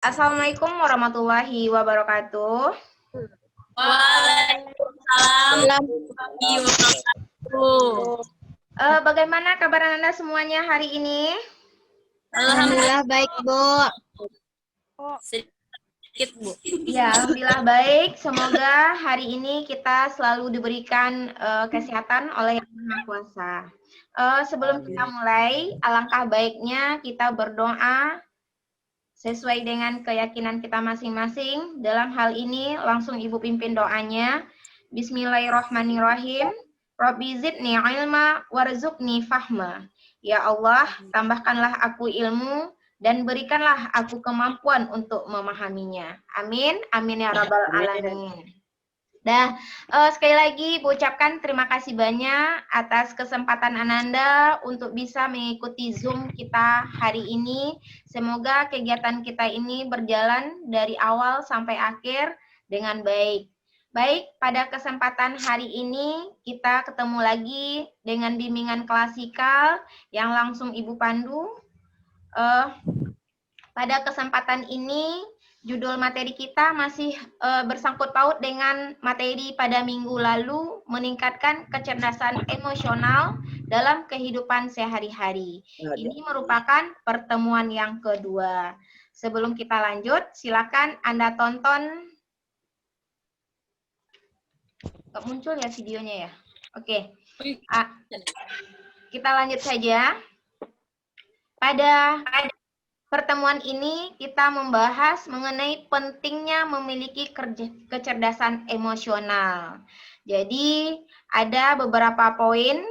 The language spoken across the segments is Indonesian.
Assalamualaikum warahmatullahi wabarakatuh. Waalaikumsalam warahmatullahi wabarakatuh. Bagaimana kabar Anda semuanya hari ini? Alhamdulillah baik, Bu. Sedikit, Bu. Ya, alhamdulillah baik. Semoga hari ini kita selalu diberikan kesehatan oleh Yang Maha Kuasa. Sebelum kita mulai, alangkah baiknya kita berdoa sesuai dengan keyakinan kita masing-masing. Dalam hal ini langsung Ibu pimpin doanya. Bismillahirrahmanirrahim. Rabbi zidni ilma warzuqni fahma. Ya Allah, tambahkanlah aku ilmu dan berikanlah aku kemampuan untuk memahaminya. Amin. Amin ya rabbal alamin. Sekali lagi Bu ucapkan terima kasih banyak atas kesempatan Ananda untuk bisa mengikuti Zoom kita hari ini. Semoga kegiatan kita ini berjalan dari awal sampai akhir dengan baik. Baik, pada kesempatan hari ini kita ketemu lagi dengan bimbingan klasikal yang langsung Ibu pandu. Pada kesempatan ini judul materi kita masih bersangkut paut dengan materi pada minggu lalu, meningkatkan kecerdasan emosional dalam kehidupan sehari-hari. Ini merupakan pertemuan yang kedua. Sebelum kita lanjut, silakan Anda tonton. Nggak muncul ya videonya ya? Oke. Kita lanjut saja. Pada pertemuan ini kita membahas mengenai pentingnya memiliki kecerdasan emosional. Jadi ada beberapa poin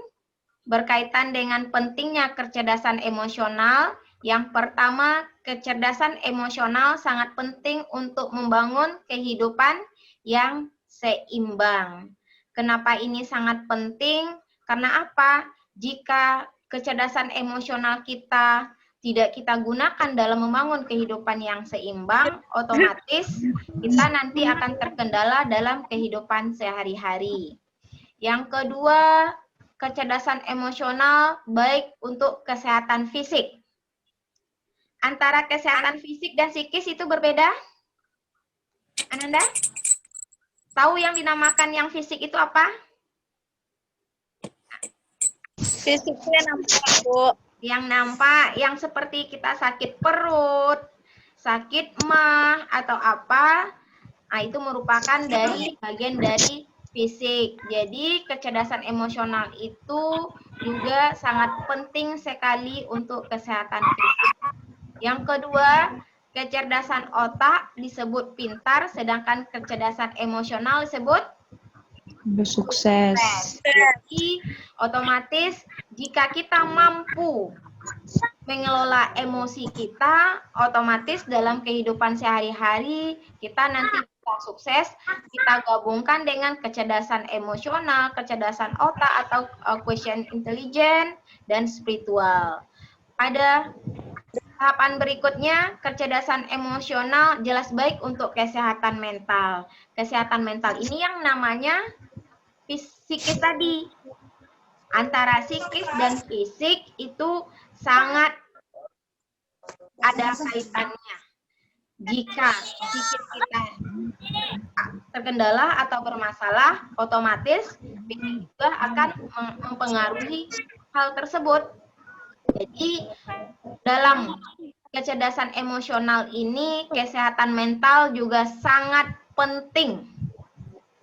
berkaitan dengan pentingnya kecerdasan emosional. Yang pertama, kecerdasan emosional sangat penting untuk membangun kehidupan yang seimbang. Kenapa ini sangat penting? Karena apa? Jika kecerdasan emosional kita tidak kita gunakan dalam membangun kehidupan yang seimbang, otomatis kita nanti akan terkendala dalam kehidupan sehari-hari. Yang kedua, kecerdasan emosional baik untuk kesehatan fisik. Antara kesehatan fisik dan psikis itu berbeda? Ananda? Tahu yang dinamakan yang fisik itu apa? Fisiknya nampak, Bu. Yang nampak, yang seperti kita sakit perut, sakit mah, atau apa, nah itu merupakan dari bagian dari fisik. Jadi kecerdasan emosional itu juga sangat penting sekali untuk kesehatan fisik. Yang kedua, kecerdasan otak disebut pintar, sedangkan kecerdasan emosional disebut sukses. Jadi otomatis jika kita mampu mengelola emosi kita, otomatis dalam kehidupan sehari-hari kita nanti bisa sukses. Kita gabungkan dengan kecerdasan emosional, kecerdasan otak atau quotient intelligence dan spiritual. Pada tahapan berikutnya, kecerdasan emosional jelas baik untuk kesehatan mental. Kesehatan mental ini yang namanya psikis tadi. Antara psikis dan fisik itu sangat ada kaitannya. Jika psikis kita terkendala atau bermasalah, otomatis fisik juga akan mempengaruhi hal tersebut. Jadi dalam kecerdasan emosional ini, kesehatan mental juga sangat penting.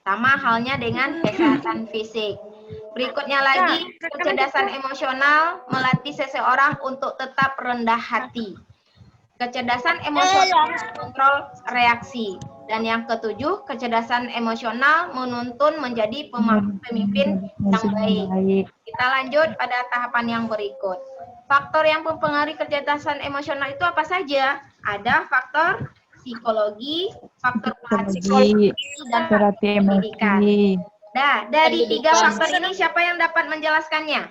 Sama halnya dengan kesehatan fisik. Berikutnya lagi, kecerdasan emosional melatih seseorang untuk tetap rendah hati. Kecerdasan emosional mengontrol reaksi. Dan yang ketujuh, kecerdasan emosional menuntun menjadi pemimpin yang baik. Kita lanjut pada tahapan yang berikut. Faktor yang mempengaruhi kecerdasan emosional itu apa saja? Ada faktor psikologi, faktor psikologi, dan faktor pendidikan. Nah, dari tiga faktor ini siapa yang dapat menjelaskannya?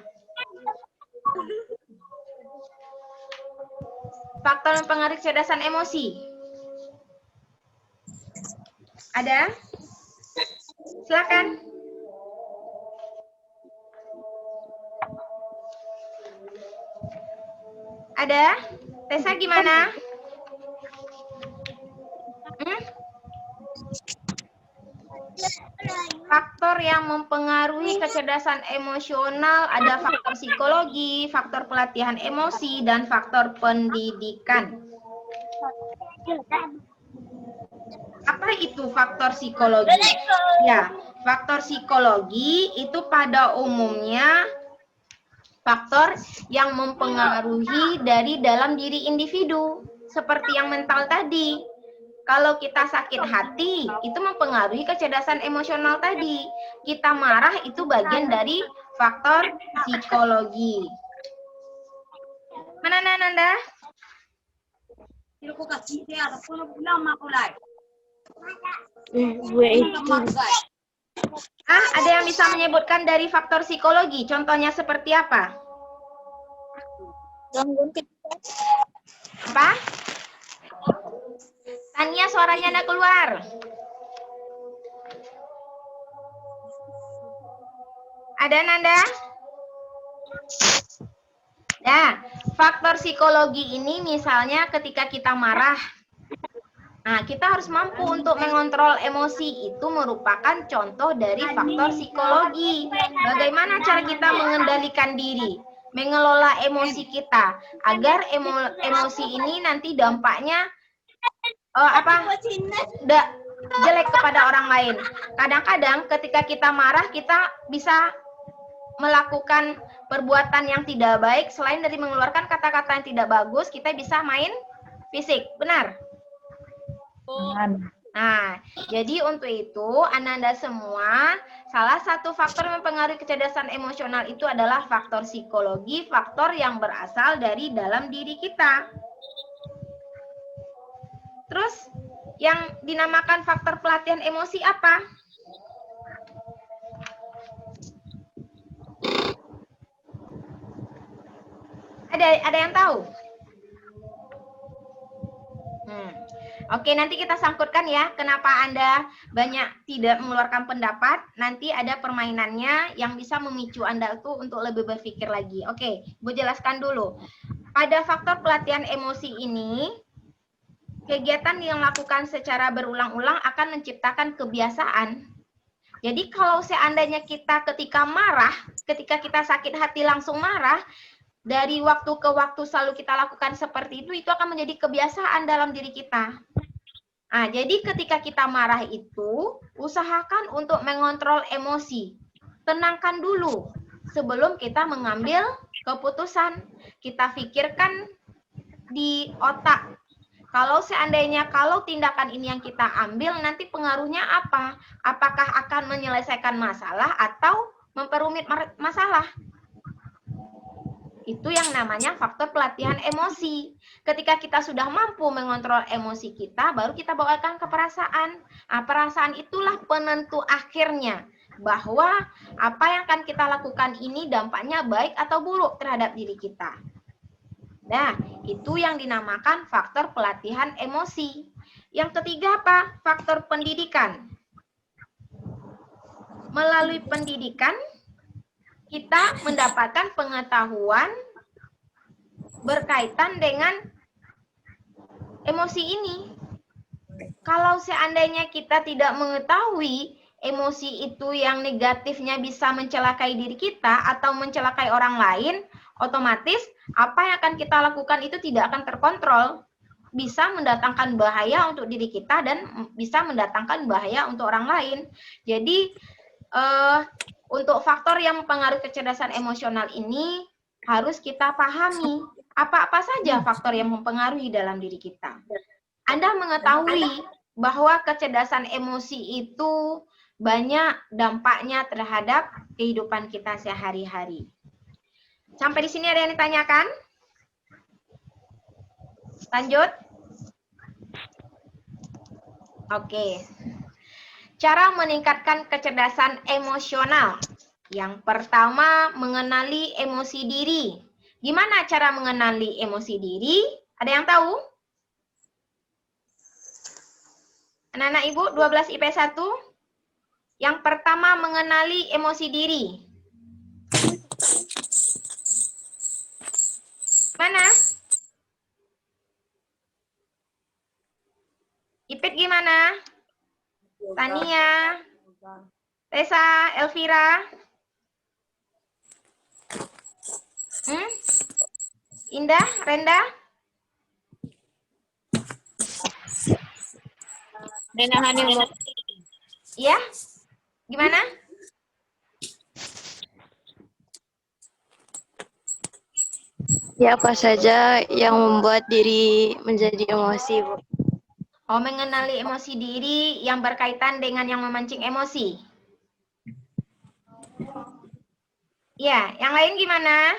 Faktor mempengaruhi kecerdasan emosi. Ada? Silakan. Ada? Tessa gimana? faktor yang mempengaruhi kecerdasan emosional ada faktor psikologi, faktor pelatihan emosi, dan faktor pendidikan. Apa itu faktor psikologi? Ya, faktor psikologi itu pada umumnya faktor yang mempengaruhi dari dalam diri individu. Seperti yang mental tadi. Kalau kita sakit hati, itu mempengaruhi kecerdasan emosional tadi. Kita marah, itu bagian dari faktor psikologi. Mana Nanda? Ada yang bisa menyebutkan dari faktor psikologi? Contohnya seperti apa? Gangguan pikiran. Apa? Tania, suaranya ada keluar. Ada Nanda? Nah, faktor psikologi ini misalnya ketika kita marah. Nah, kita harus mampu untuk mengontrol emosi. Itu merupakan contoh dari faktor psikologi. Bagaimana cara kita mengendalikan diri, mengelola emosi kita agar emosi ini nanti dampaknya jelek kepada orang lain. Kadang-kadang ketika kita marah, kita bisa melakukan perbuatan yang tidak baik. Selain dari mengeluarkan kata-kata yang tidak bagus, kita bisa main fisik. Benar? Nah, jadi untuk itu, Ananda semua, salah satu faktor mempengaruhi kecerdasan emosional itu adalah faktor psikologi, faktor yang berasal dari dalam diri kita. Terus, yang dinamakan faktor pelatihan emosi apa? Ada yang tahu? Oke, nanti kita sangkutkan ya, kenapa Anda banyak tidak mengeluarkan pendapat. Nanti ada permainannya yang bisa memicu Anda itu untuk lebih berpikir lagi. Oke, Bu jelaskan dulu. Pada faktor pelatihan emosi ini, kegiatan yang dilakukan secara berulang-ulang akan menciptakan kebiasaan. Jadi kalau seandainya kita ketika marah, ketika kita sakit hati langsung marah, dari waktu ke waktu selalu kita lakukan seperti itu akan menjadi kebiasaan dalam diri kita. Nah, jadi ketika kita marah itu, usahakan untuk mengontrol emosi. Tenangkan dulu sebelum kita mengambil keputusan. Kita pikirkan di otak. Kalau seandainya tindakan ini yang kita ambil, nanti pengaruhnya apa? Apakah akan menyelesaikan masalah atau memperumit masalah? Itu yang namanya faktor pelatihan emosi. Ketika kita sudah mampu mengontrol emosi kita, baru kita bawakan ke perasaan. Nah, perasaan itulah penentu akhirnya bahwa apa yang akan kita lakukan ini dampaknya baik atau buruk terhadap diri kita. Nah, itu yang dinamakan faktor pelatihan emosi. Yang ketiga apa? Faktor pendidikan. Melalui pendidikan, kita mendapatkan pengetahuan berkaitan dengan emosi ini. Kalau seandainya kita tidak mengetahui emosi itu yang negatifnya bisa mencelakai diri kita atau mencelakai orang lain, otomatis apa yang akan kita lakukan itu tidak akan terkontrol. Bisa mendatangkan bahaya untuk diri kita dan bisa mendatangkan bahaya untuk orang lain. Jadi, untuk faktor yang mempengaruhi kecerdasan emosional ini harus kita pahami apa-apa saja faktor yang mempengaruhi dalam diri kita. Anda mengetahui bahwa kecerdasan emosi itu banyak dampaknya terhadap kehidupan kita sehari-hari. Sampai di sini ada yang ditanyakan? Lanjut. Oke. Cara meningkatkan kecerdasan emosional. Yang pertama, mengenali emosi diri. Gimana cara mengenali emosi diri? Ada yang tahu? Anak-anak Ibu, 12 IP 1. Yang pertama, mengenali emosi diri. Mana? Ipit gimana? Tania, Tessa, Elvira? Indah, Renda? Menahan emosi. Ya? Gimana? Ya, apa saja yang membuat diri menjadi emosi, Bu? Oh, mengenali emosi diri yang berkaitan dengan yang memancing emosi. Ya, yang lain gimana?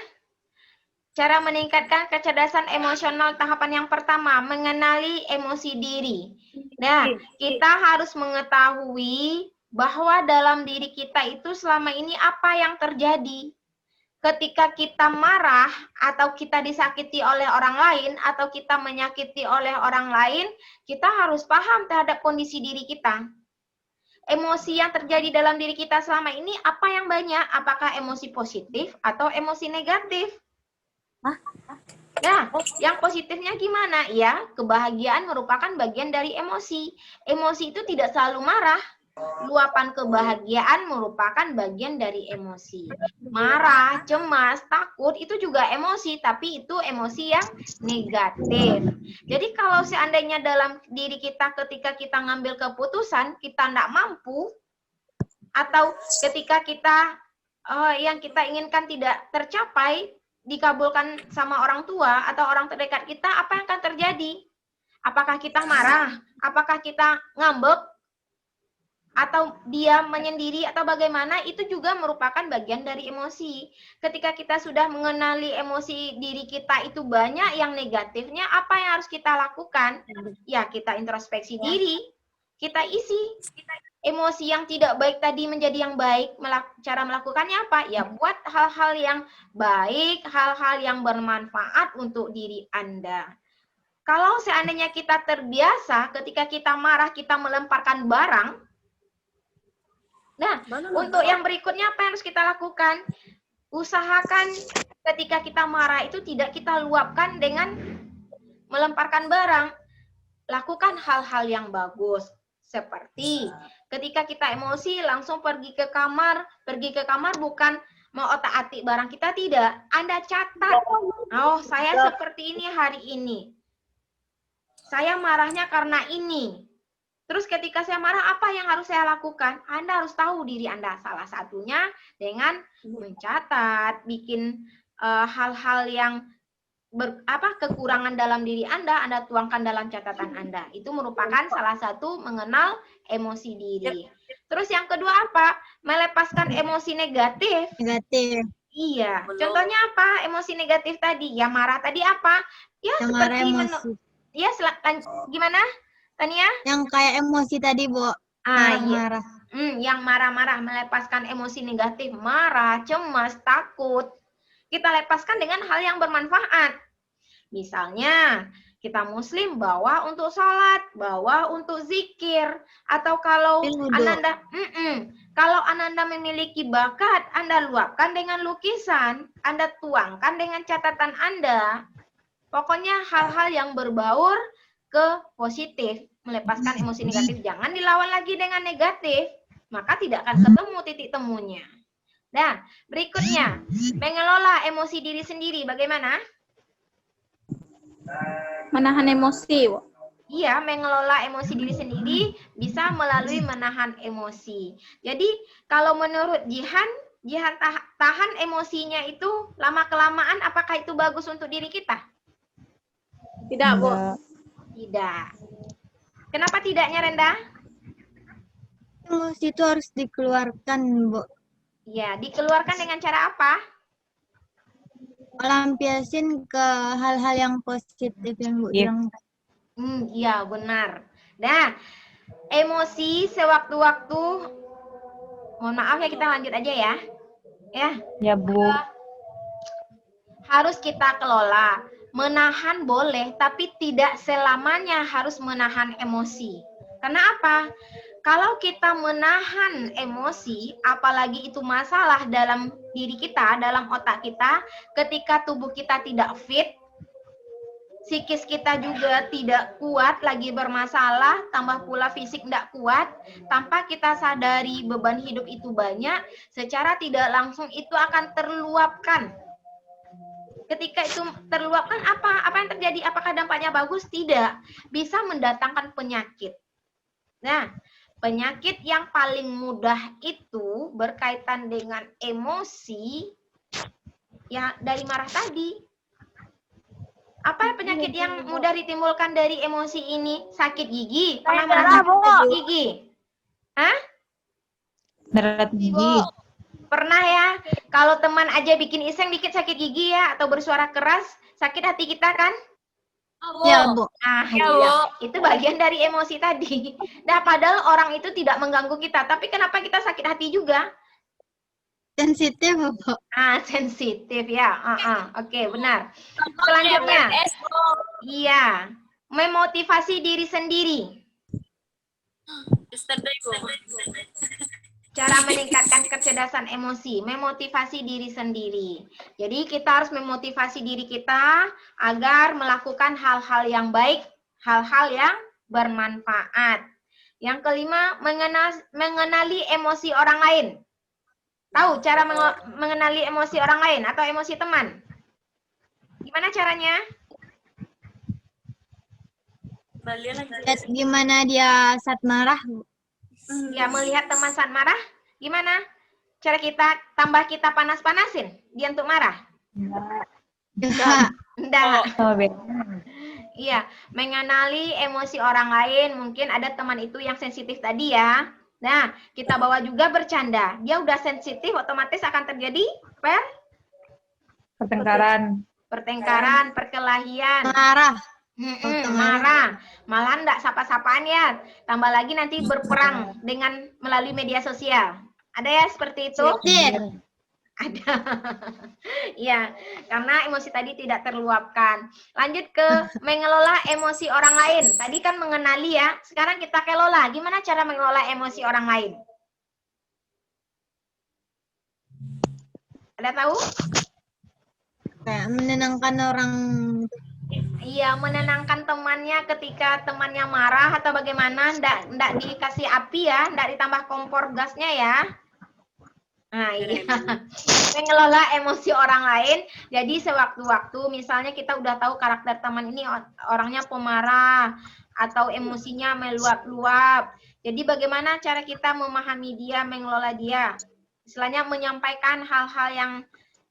Cara meningkatkan kecerdasan emosional tahapan yang pertama, mengenali emosi diri. Nah, kita harus mengetahui bahwa dalam diri kita itu selama ini apa yang terjadi. Ketika kita marah atau kita disakiti oleh orang lain atau kita menyakiti oleh orang lain, kita harus paham terhadap kondisi diri kita. Emosi yang terjadi dalam diri kita selama ini apa yang banyak? Apakah emosi positif atau emosi negatif? Nah, yang positifnya gimana? Ya, kebahagiaan merupakan bagian dari emosi. Emosi itu tidak selalu marah. Luapan kebahagiaan merupakan bagian dari emosi. Marah, cemas, takut itu juga emosi, tapi itu emosi yang negatif. Jadi kalau seandainya dalam diri kita ketika kita ngambil keputusan, kita tidak mampu, atau ketika kita yang kita inginkan tidak tercapai, dikabulkan sama orang tua atau orang terdekat kita, apa yang akan terjadi? Apakah kita marah? Apakah kita ngambek? Atau dia menyendiri atau bagaimana, itu juga merupakan bagian dari emosi. Ketika kita sudah mengenali emosi diri kita itu banyak yang negatifnya, apa yang harus kita lakukan? Ya, kita introspeksi diri, kita isi. Emosi yang tidak baik tadi menjadi yang baik. Cara melakukannya apa? Ya, buat hal-hal yang baik, hal-hal yang bermanfaat untuk diri Anda. Kalau seandainya kita terbiasa ketika kita marah, kita melemparkan barang, nah, untuk yang berikutnya apa yang harus kita lakukan? Usahakan ketika kita marah itu tidak kita luapkan dengan melemparkan barang. Lakukan hal-hal yang bagus. Seperti ketika kita emosi langsung pergi ke kamar. Pergi ke kamar bukan mau otak-atik barang kita, tidak. Anda catat. Oh, saya seperti ini hari ini. Saya marahnya karena ini. Terus ketika saya marah, apa yang harus saya lakukan? Anda harus tahu diri Anda. Salah satunya dengan mencatat, bikin hal-hal yang kekurangan dalam diri Anda tuangkan dalam catatan Anda. Itu merupakan salah satu mengenal emosi diri. Terus yang kedua apa? Melepaskan emosi negatif. Negatif. Iya. Contohnya apa? Emosi negatif tadi. Ya marah tadi apa? Ya Yang seperti emosi. Ya gimana? Tania? Yang kayak emosi tadi, Bu. Marah-marah. Yang marah-marah, melepaskan emosi negatif, marah, cemas, takut. Kita lepaskan dengan hal yang bermanfaat. Misalnya, kita muslim bawa untuk sholat, bawa untuk zikir. Atau kalau Ananda memiliki bakat, Anda luapkan dengan lukisan, Anda tuangkan dengan catatan Anda. Pokoknya hal-hal yang berbaur ke positif, melepaskan emosi negatif. Jangan dilawan lagi dengan negatif, maka tidak akan ketemu titik temunya. Nah, berikutnya, mengelola emosi diri sendiri. Bagaimana? Menahan emosi. Iya, mengelola emosi diri sendiri bisa melalui menahan emosi. Jadi, kalau menurut Jihan tahan emosinya itu lama-kelamaan, apakah itu bagus untuk diri kita? Tidak, Bu. Tidak. Kenapa tidaknya, Renda? Emosi itu harus dikeluarkan, Bu. Ya, dikeluarkan dengan cara apa? Melampiasin ke hal-hal yang positif yang Bu bilang. Iya, benar. Nah, emosi sewaktu-waktu, mohon maaf ya, kita lanjut aja ya. Ya, Bu. Harus kita kelola. Menahan boleh, tapi tidak selamanya harus menahan emosi. Karena apa? Kalau kita menahan emosi, apalagi itu masalah dalam diri kita, dalam otak kita, ketika tubuh kita tidak fit, psikis kita juga tidak kuat, lagi bermasalah, tambah pula fisik tidak kuat, tanpa kita sadari beban hidup itu banyak, secara tidak langsung itu akan terluapkan. Ketika itu terluapkan, apa yang terjadi? Apakah dampaknya bagus? Tidak. Bisa mendatangkan penyakit. Nah, penyakit yang paling mudah itu berkaitan dengan emosi ya dari marah tadi. Apa penyakit yang mudah ditimbulkan dari emosi ini? Sakit gigi. Pernah merasakan sakit gigi? Hah? Berat gigi. Pernah ya? Kalau teman aja bikin iseng dikit sakit gigi ya, atau bersuara keras, sakit hati kita kan? Ya, Bu. Ah, iya. Itu bagian dari emosi tadi. Nah, padahal orang itu tidak mengganggu kita, tapi kenapa kita sakit hati juga? Sensitif, Bu. Ah, sensitif ya. Oke, benar. Selanjutnya. Iya. Memotivasi diri sendiri. Cara meningkatkan kecerdasan emosi, memotivasi diri sendiri. Jadi kita harus memotivasi diri kita agar melakukan hal-hal yang baik, hal-hal yang bermanfaat. Yang kelima, mengenali emosi orang lain. Tahu cara mengenali emosi orang lain atau emosi teman? Gimana caranya? Lihat gimana dia saat marah, Bu. Ya, melihat teman saat marah, gimana? Cara kita panas-panasin dia untuk marah? Ya. Enggak. Sama beda. Iya, mengenali emosi orang lain. Mungkin ada teman itu yang sensitif tadi ya. Nah, kita bawa juga bercanda. Dia udah sensitif, otomatis akan terjadi pertengkaran, perkelahian. Marah. Marah, malah enggak sapa-sapaan ya. Tambah lagi nanti berperang dengan melalui media sosial. Ada ya seperti itu? Sedih. Ada. Iya, karena emosi tadi tidak terluapkan. Lanjut ke mengelola emosi orang lain. Tadi kan mengenali ya, sekarang kita kelola. Gimana cara mengelola emosi orang lain? Ada tahu? Kayak menenangkan orang. Iya, menenangkan temannya ketika temannya marah atau bagaimana, ndak dikasih api ya, ndak ditambah kompor gasnya ya. Nah, iya. Mengelola emosi orang lain, jadi sewaktu-waktu misalnya kita udah tahu karakter teman ini orangnya pemarah atau emosinya meluap-luap. Jadi bagaimana cara kita memahami dia, mengelola dia? Istilahnya menyampaikan hal-hal yang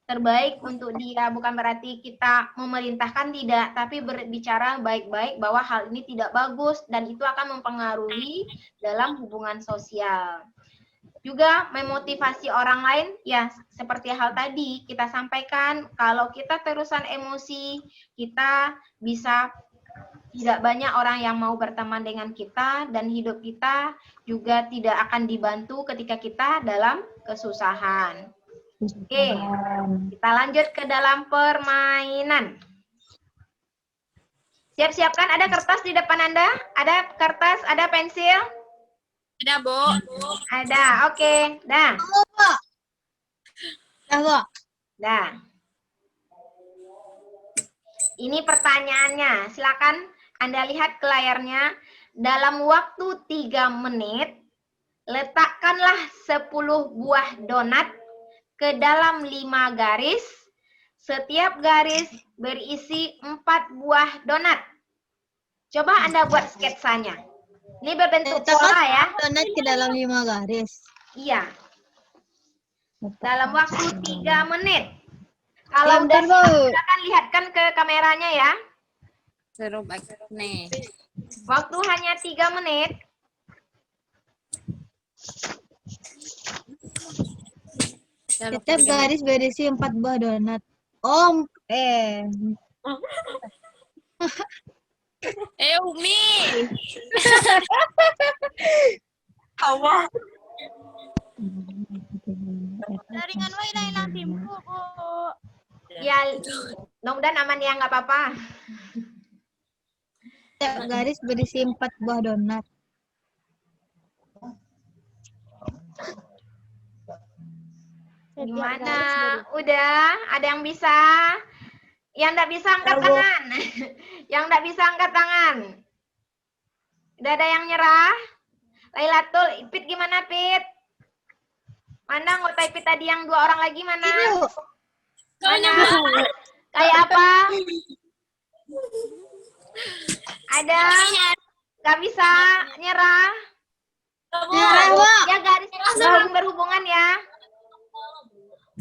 terbaik untuk dia, bukan berarti kita memerintahkan, tidak, tapi berbicara baik-baik bahwa hal ini tidak bagus dan itu akan mempengaruhi dalam hubungan sosial. Juga memotivasi orang lain, ya seperti hal tadi kita sampaikan, kalau kita terusan emosi, kita bisa tidak banyak orang yang mau berteman dengan kita dan hidup kita juga tidak akan dibantu ketika kita dalam kesusahan. Oke, kita lanjut ke dalam permainan. Siap-siapkan, ada kertas di depan Anda? Ada kertas, ada pensil? Ada, Bu. Ada, oke. Dah. Ya, Bu. Dah. Ini pertanyaannya. Silakan Anda lihat ke layarnya. Dalam waktu 3 menit, letakkanlah 10 buah donat ke dalam 5 garis. Setiap garis berisi 4 buah donat. Coba Anda buat sketsanya. Ini berbentuk pola ya. Donat ke dalam 5 garis. Iya. Dalam waktu 3 menit. Kalau udah Bu. silakan lihatkan ke kameranya ya. Seru banget nih. Waktu hanya 3 menit. Setiap garis berisi 4 buah donat. Om, Umi. Allah. Jaringan wae hilang timku, Bu. Ya, mudah-mudahan aman ya, nggak apa-apa. Setiap garis berisi 4 buah donat. Gimana? Udah? Ada yang bisa? Yang nggak bisa angkat tangan. Yang nggak bisa angkat tangan. Udah ada yang nyerah? Lailatul, Pit gimana Pit? Mana anggota Pit tadi yang 2 orang lagi mana? Mana? Kayak apa? Ada? Nggak bisa nyerah? Nyerah, Bu. Ya garisnya saling berhubungan ya.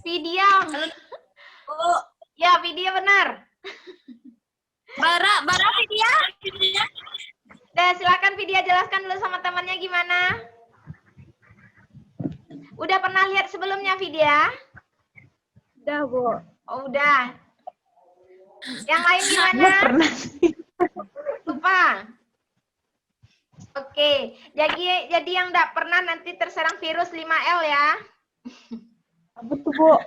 Vidya. Ya, Vidya benar. Bara Vidya. Nah, silakan Vidya jelaskan dulu sama temannya gimana. Udah pernah lihat sebelumnya Vidya? Udah, Bu. Oh, udah. Yang lain gimana? Pernah. Lupa. Oke, jadi yang enggak pernah nanti terserang virus 5L ya. Apa tuh, Bu?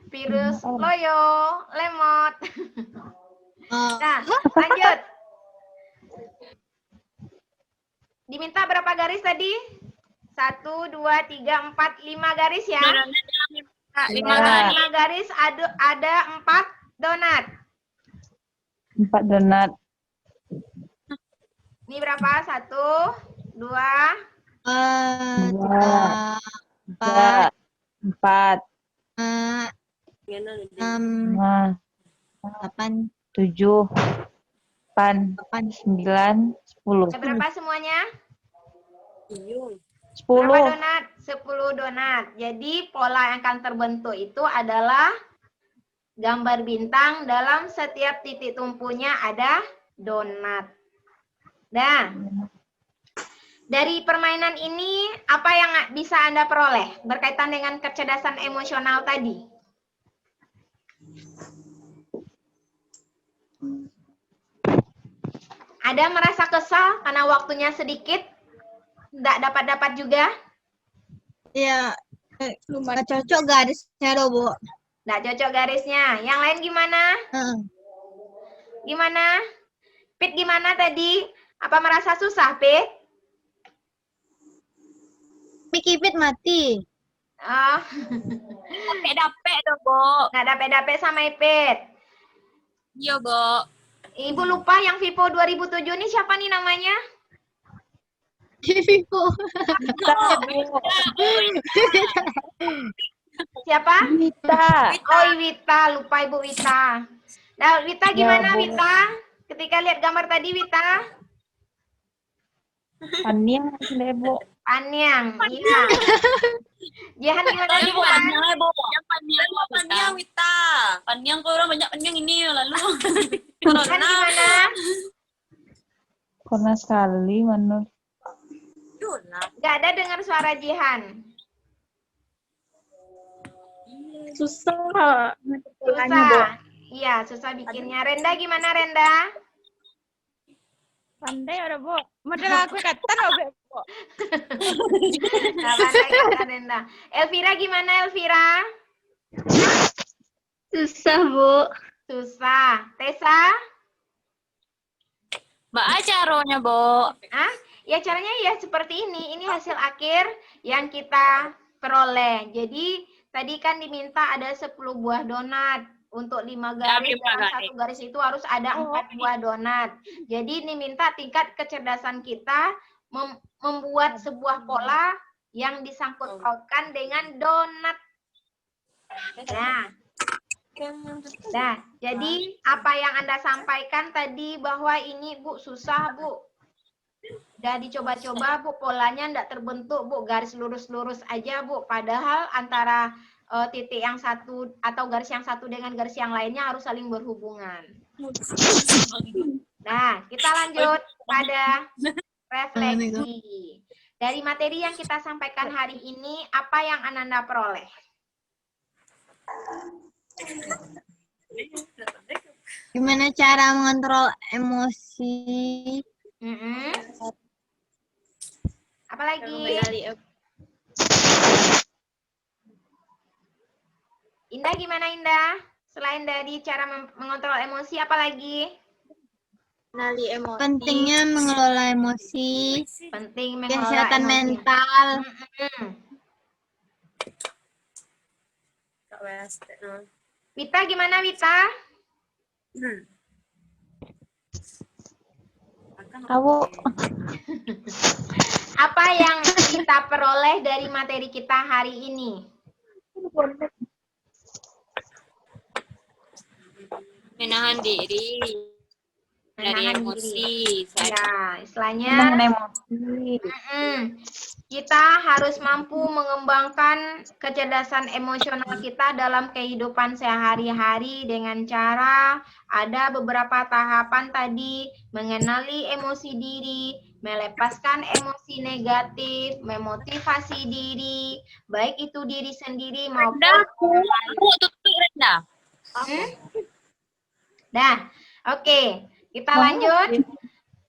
Virus loyo, lemot. Oh. Nah, lanjut. Diminta berapa garis tadi? 1, 2, 3, 4, 5 garis ya. 5 5 garis. garis ada 4 donat. 4 donat. Ini berapa? 1, 2, 2, 3, 4, 6, 5, 8, 7, 8, 9, 10. ada berapa semuanya? 10. Berapa donat? 10 donat. Jadi pola yang akan terbentuk itu adalah gambar bintang dalam setiap titik tumpunya ada donat. Nah, dari permainan ini apa yang bisa Anda peroleh berkaitan dengan kecerdasan emosional tadi? Ada merasa kesal karena waktunya sedikit? Nggak dapat-dapat juga? ya, nggak cocok garisnya loh, Bu. Nggak cocok garisnya. Yang lain gimana? Gimana? Pit gimana tadi? Apa merasa susah, Pit? Pikipit mati. Oh, Dapet dong, Bo. nggak dapet-dapet sama Pit. Iya, Bo. Ibu lupa yang Vivo 2007 ini siapa nih namanya? Vivo. Siapa? Wita. Oh, Wita. Lupa Ibu Wita. Nah, Wita gimana, Ya, Bu. Wita? Ketika lihat gambar tadi, Wita? Paniang deh, Bu. Paniang. Iya. Jihan gimana, Tadi Jihan? Paniang, Bo. Yang Paniang, Wita. Paniang kok orang banyak Paniang ini lalu. Jihan gimana? Pernah sekali, Manur. Nggak ada dengar suara Jihan. Susah. Susah. Iya, susah bikinnya. Renda gimana, Renda? Pandai ada, Bu. Model aku kata loh, Bu. Nggak pandai kata Renda. Elvira gimana, Elvira? Susah, Bu. Susah. Tessa? Mbak caranya, Bo. Ah, ya caranya ya seperti ini. Ini hasil akhir yang kita peroleh. Jadi tadi kan diminta ada 10 buah donat. Untuk 5 garis, dalam 1 garis itu harus ada 4 buah donat. Jadi diminta tingkat kecerdasan kita membuat sebuah pola yang disangkut pautkan dengan donat. Nah, jadi apa yang Anda sampaikan tadi bahwa ini Bu susah Bu. Udah dicoba-coba Bu, polanya enggak terbentuk Bu, garis lurus-lurus aja Bu. Padahal antara titik yang satu atau garis yang satu dengan garis yang lainnya harus saling berhubungan. Nah, kita lanjut pada refleksi. Dari materi yang kita sampaikan hari ini, apa yang Ananda peroleh? Gimana cara mengontrol emosi? Apalagi? Indah gimana Indah? Selain dari cara mengontrol emosi, apalagi? Kenali emosi. Pentingnya mengelola emosi. Penting mengelola Kesehatan emosi. mental. Wita gimana Wita? Tahu. Apa yang kita peroleh dari materi kita hari ini? Menahan diri dari Menahan emosi. Ya, istilahnya Menahan emosi. kita harus mampu mengembangkan kecerdasan emosional kita dalam kehidupan sehari-hari dengan cara ada beberapa tahapan tadi, mengenali emosi diri, melepaskan emosi negatif, memotivasi diri, baik itu diri sendiri maupun Aku tutup rendah. Dah, oke. Kita lanjut.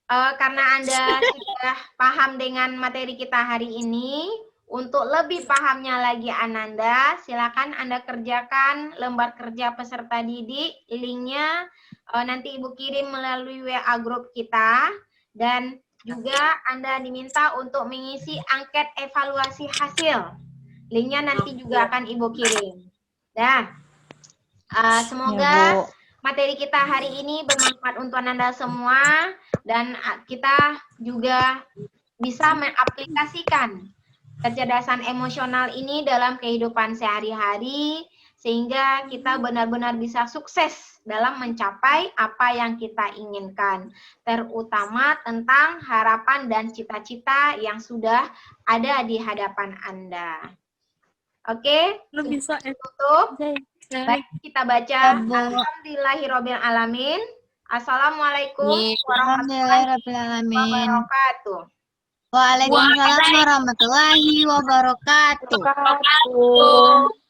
Karena Anda sudah paham dengan materi kita hari ini, untuk lebih pahamnya lagi Ananda, silakan Anda kerjakan lembar kerja peserta didik. Linknya nanti Ibu kirim melalui WA grup kita. Dan juga Anda diminta untuk mengisi angket evaluasi hasil. Linknya nanti juga akan Ibu kirim. Dah, semoga materi kita hari ini bermanfaat untuk Anda semua dan kita juga bisa mengaplikasikan kecerdasan emosional ini dalam kehidupan sehari-hari sehingga kita benar-benar bisa sukses dalam mencapai apa yang kita inginkan, terutama tentang harapan dan cita-cita yang sudah ada di hadapan Anda. Oke, tutup. Baik, kita baca Alhamdulillahirrabbilalamin. Assalamualaikum warahmatullahi wabarakatuh. Waalaikumsalam warahmatullahi wabarakatuh. Wabarakatuh.